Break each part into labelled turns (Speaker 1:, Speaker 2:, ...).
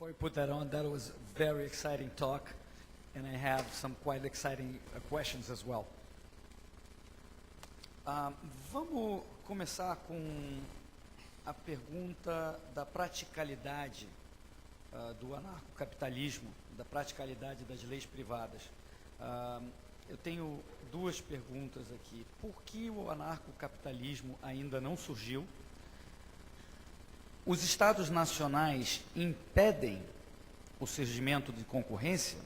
Speaker 1: Before you put that on, that was a very exciting talk, and I have some quite exciting questions as well. Vamos começar com a pergunta da praticalidade do anarcocapitalismo, da praticalidade das leis privadas. Eu tenho duas perguntas aqui. Por que o anarcocapitalismo ainda não surgiu? Os Estados nacionais impedem o surgimento de concorrência?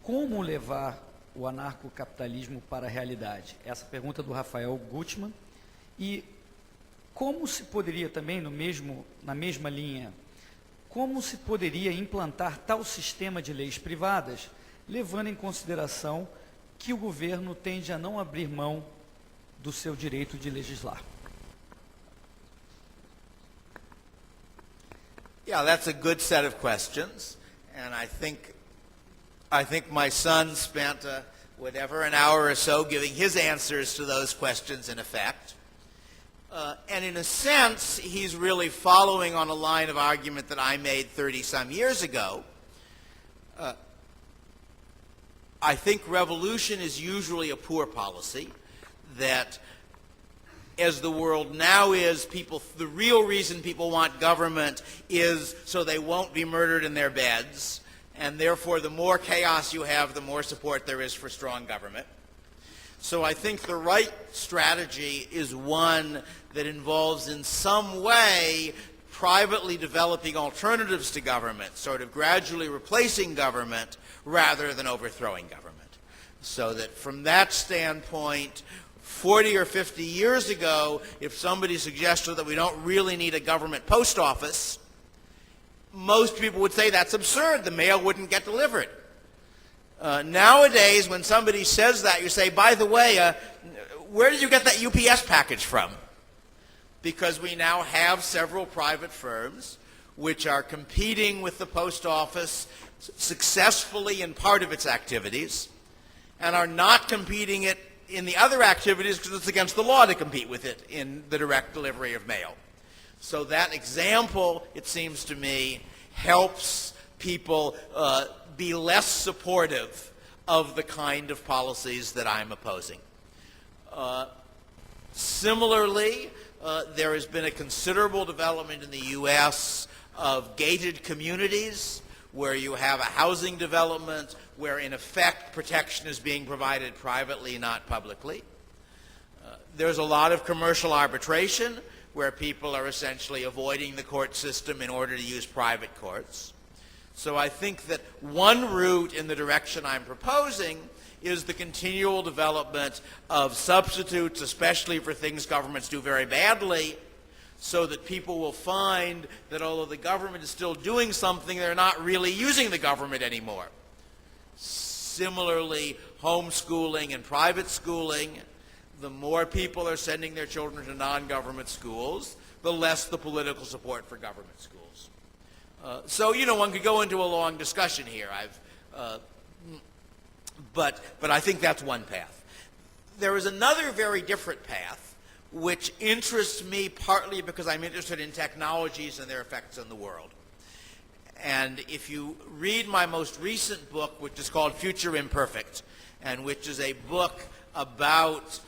Speaker 1: Como levar o anarcocapitalismo para a realidade? Essa pergunta do Rafael Gutmann. E como se poderia também, na mesma linha, como se poderia implantar tal sistema de leis privadas, levando em consideração que o governo tende a não abrir mão do seu direito de legislar?
Speaker 2: Yeah, that's a good set of questions, and I think my son spent an hour or so giving his answers to those questions in effect. And in a sense, he's really following on a line of argument that I made 30-some years ago. I think revolution is usually a poor policy, that as the world now is, the real reason people want government is so they won't be murdered in their beds, and therefore the more chaos you have, the more support there is for strong government. So I think the right strategy is one that involves in some way privately developing alternatives to government, sort of gradually replacing government rather than overthrowing government. So that from that standpoint, 40 or 50 years ago, if somebody suggested that we don't really need a government post office, most people would say that's absurd. The mail wouldn't get delivered. Nowadays, when somebody says that, you say, by the way, where did you get that UPS package from? Because we now have several private firms which are competing with the post office successfully in part of its activities and are not competing it in the other activities because it's against the law to compete with it in the direct delivery of mail. So that example, it seems to me, helps people be less supportive of the kind of policies that I'm opposing. Similarly, there has been a considerable development in the U.S. of gated communities where you have a housing development where, in effect, protection is being provided privately, not publicly. There's a lot of commercial arbitration where people are essentially avoiding the court system in order to use private courts. So I think that one route in the direction I'm proposing is the continual development of substitutes, especially for things governments do very badly, so that people will find that although the government is still doing something, they're not really using the government anymore. Similarly, homeschooling and private schooling, the more people are sending their children to non-government schools, the less the political support for government schools. So, one could go into a long discussion here. But I think that's one path. There is another very different path which interests me partly because I'm interested in technologies and their effects on the world. And if you read my most recent book, which is called Future Imperfect, and which is a book about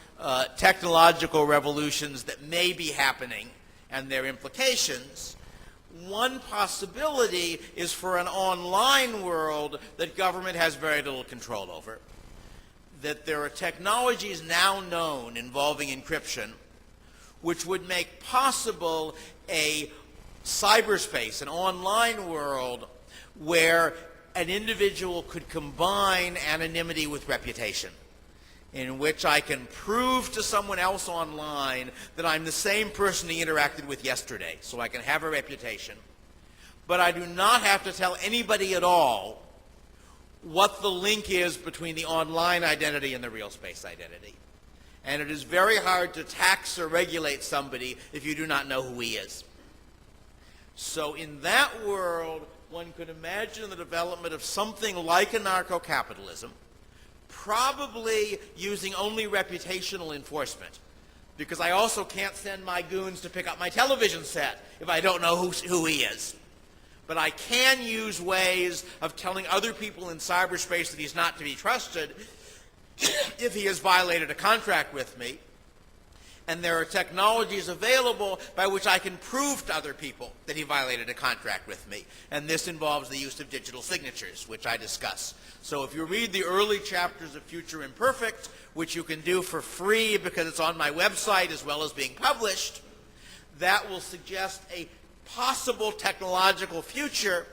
Speaker 2: technological revolutions that may be happening and their implications, one possibility is for an online world that government has very little control over. That there are technologies now known involving encryption which would make possible a cyberspace, an online world, where an individual could combine anonymity with reputation, in which I can prove to someone else online that I'm the same person he interacted with yesterday, so I can have a reputation. But I do not have to tell anybody at all what the link is between the online identity and the real space identity. And it is very hard to tax or regulate somebody if you do not know who he is. So in that world, one could imagine the development of something like anarcho-capitalism, probably using only reputational enforcement, because I also can't send my goons to pick up my television set if I don't know who he is. But I can use ways of telling other people in cyberspace that he's not to be trusted if he has violated a contract with me. And there are technologies available by which I can prove to other people that he violated a contract with me. And this involves the use of digital signatures, which I discuss. So if you read the early chapters of Future Imperfect, which you can do for free because it's on my website as well as being published, that will suggest a possible technological future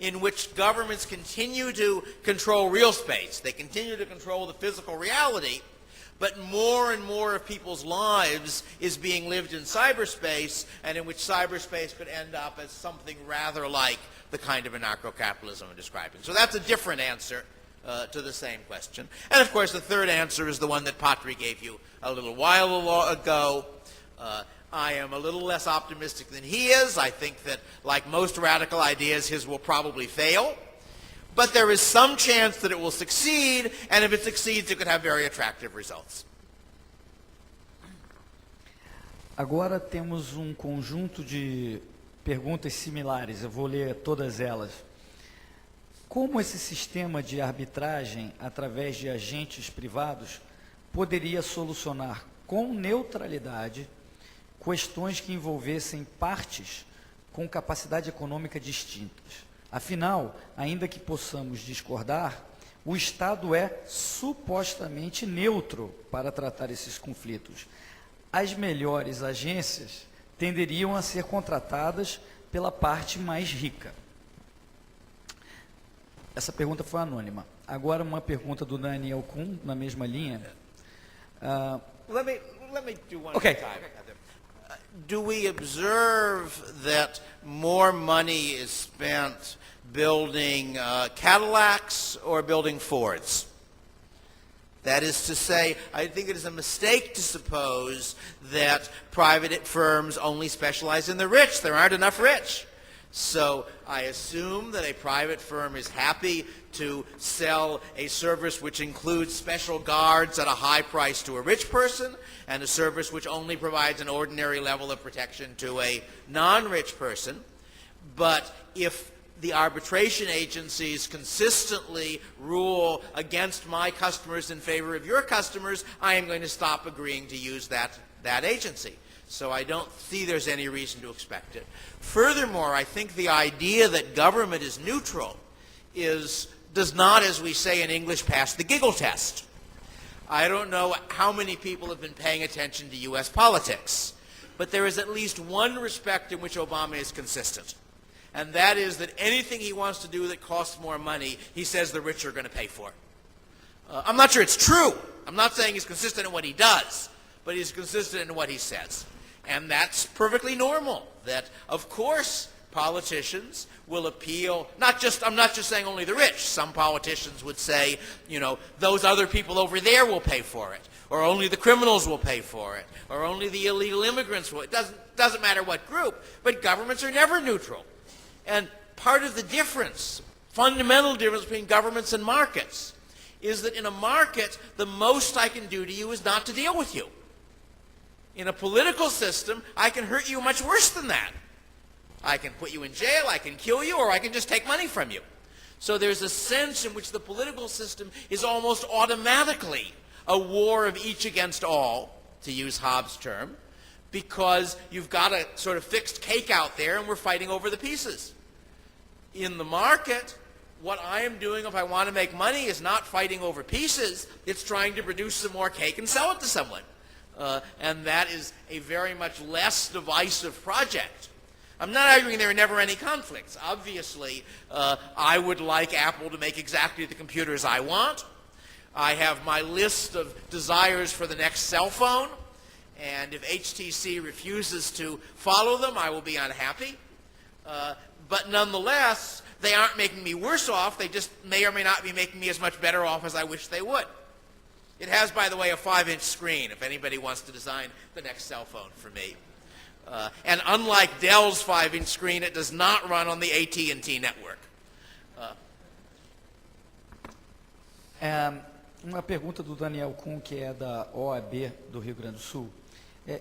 Speaker 2: in which governments continue to control real space. They continue to control the physical reality, but more and more of people's lives is being lived in cyberspace, and in which cyberspace could end up as something rather like the kind of anarcho-capitalism I'm describing. So that's a different answer to the same question. And of course, the third answer is the one that Patri gave you a little while ago. I am a little less optimistic than he is. I think that, like most radical ideas, his will probably fail. But there is some chance that it will succeed, and if it succeeds, it could have very attractive results.
Speaker 1: Agora temos conjunto de perguntas similares, eu vou ler todas elas. Como esse sistema de arbitragem, através de agentes privados, poderia solucionar com neutralidade questões que envolvessem partes com capacidade econômica distintas? Afinal, ainda que possamos discordar, o Estado é supostamente neutro para tratar esses conflitos. As melhores agências tenderiam a ser contratadas pela parte mais rica. Essa pergunta foi anônima. Agora uma pergunta do Daniel Kuhn, na mesma linha.
Speaker 2: Let me do one
Speaker 1: Okay.
Speaker 2: at a time. Do we observe that more money is spent building Cadillacs or building Fords? That is to say, I think it is a mistake to suppose that private firms only specialize in the rich. There aren't enough rich. So I assume that a private firm is happy to sell a service which includes special guards at a high price to a rich person, and a service which only provides an ordinary level of protection to a non-rich person. But if the arbitration agencies consistently rule against my customers in favor of your customers, I am going to stop agreeing to use that agency. So I don't see there's any reason to expect it. Furthermore, I think the idea that government is neutral does not, as we say in English, pass the giggle test. I don't know how many people have been paying attention to U.S. politics, but there is at least one respect in which Obama is consistent, and that is that anything he wants to do that costs more money, he says the rich are going to pay for. I'm not sure it's true. I'm not saying he's consistent in what he does, but he's consistent in what he says. And that's perfectly normal, that, of course, politicians will appeal, I'm not just saying only the rich. Some politicians would say, those other people over there will pay for it, or only the criminals will pay for it, or only the illegal immigrants will. It doesn't matter what group, but governments are never neutral. And part of the difference, fundamental difference between governments and markets, is that in a market, the most I can do to you is not to deal with you. In a political system, I can hurt you much worse than that. I can put you in jail, I can kill you, or I can just take money from you. So there's a sense in which the political system is almost automatically a war of each against all, to use Hobbes' term, because you've got a sort of fixed cake out there and we're fighting over the pieces. In the market, what I am doing if I want to make money is not fighting over pieces, it's trying to produce some more cake and sell it to someone. And that is a very much less divisive project. I'm not arguing there are never any conflicts. Obviously, I would like Apple to make exactly the computers I want. I have my list of desires for the next cell phone, and if HTC refuses to follow them, I will be unhappy. But nonetheless, they aren't making me worse off. They just may or may not be making me as much better off as I wish they would. It has, by the way, a 5-inch screen, if anybody wants to design the next cell phone for me. And unlike Dell's 5-inch screen, it does not run on the AT&T network.
Speaker 1: Uma pergunta do Daniel Kuhn, que é da OAB do Rio Grande do Sul.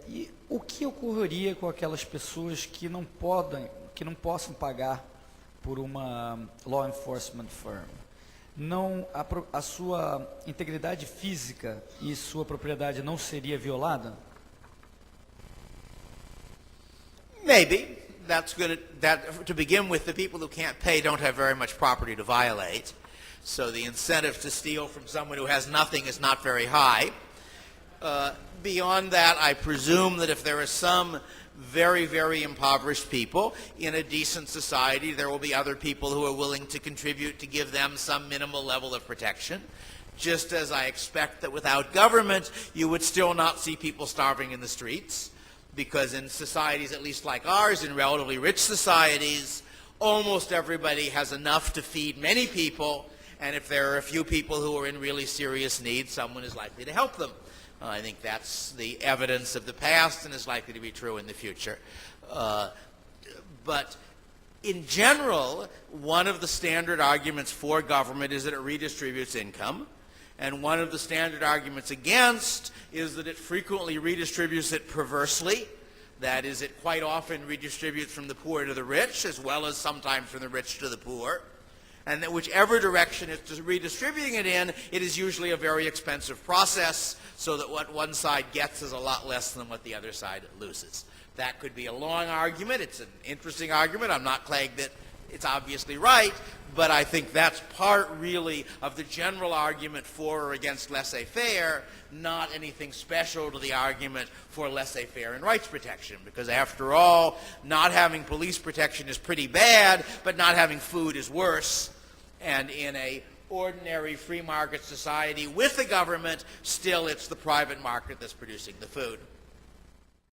Speaker 1: E o que ocorreria com aquelas pessoas que não possam pagar por uma law enforcement firm, a sua integridade física e sua propriedade não seria violada?
Speaker 2: Maybe. To begin with, the people who can't pay don't have very much property to violate. So the incentive to steal from someone who has nothing is not very high. Beyond that, I presume that if there are some very, very impoverished people in a decent society, there will be other people who are willing to contribute to give them some minimal level of protection. Just as I expect that without government, you would still not see people starving in the streets, because in societies at least like ours, in relatively rich societies, almost everybody has enough to feed many people, and if there are a few people who are in really serious need, someone is likely to help them. I think that's the evidence of the past and is likely to be true in the future. But in general, one of the standard arguments for government is that it redistributes income. And one of the standard arguments against is that it frequently redistributes it perversely. That is, it quite often redistributes from the poor to the rich, as well as sometimes from the rich to the poor. And that whichever direction it's redistributing it in, it is usually a very expensive process, so that what one side gets is a lot less than what the other side loses. That could be a long argument. It's an interesting argument. I'm not claiming that it's obviously right, but I think that's part really of the general argument for or against laissez-faire, not anything special to the argument for laissez-faire and rights protection, because after all, not having police protection is pretty bad, but not having food is worse. And in a ordinary free market society with the government, still it's the private market that's producing the food.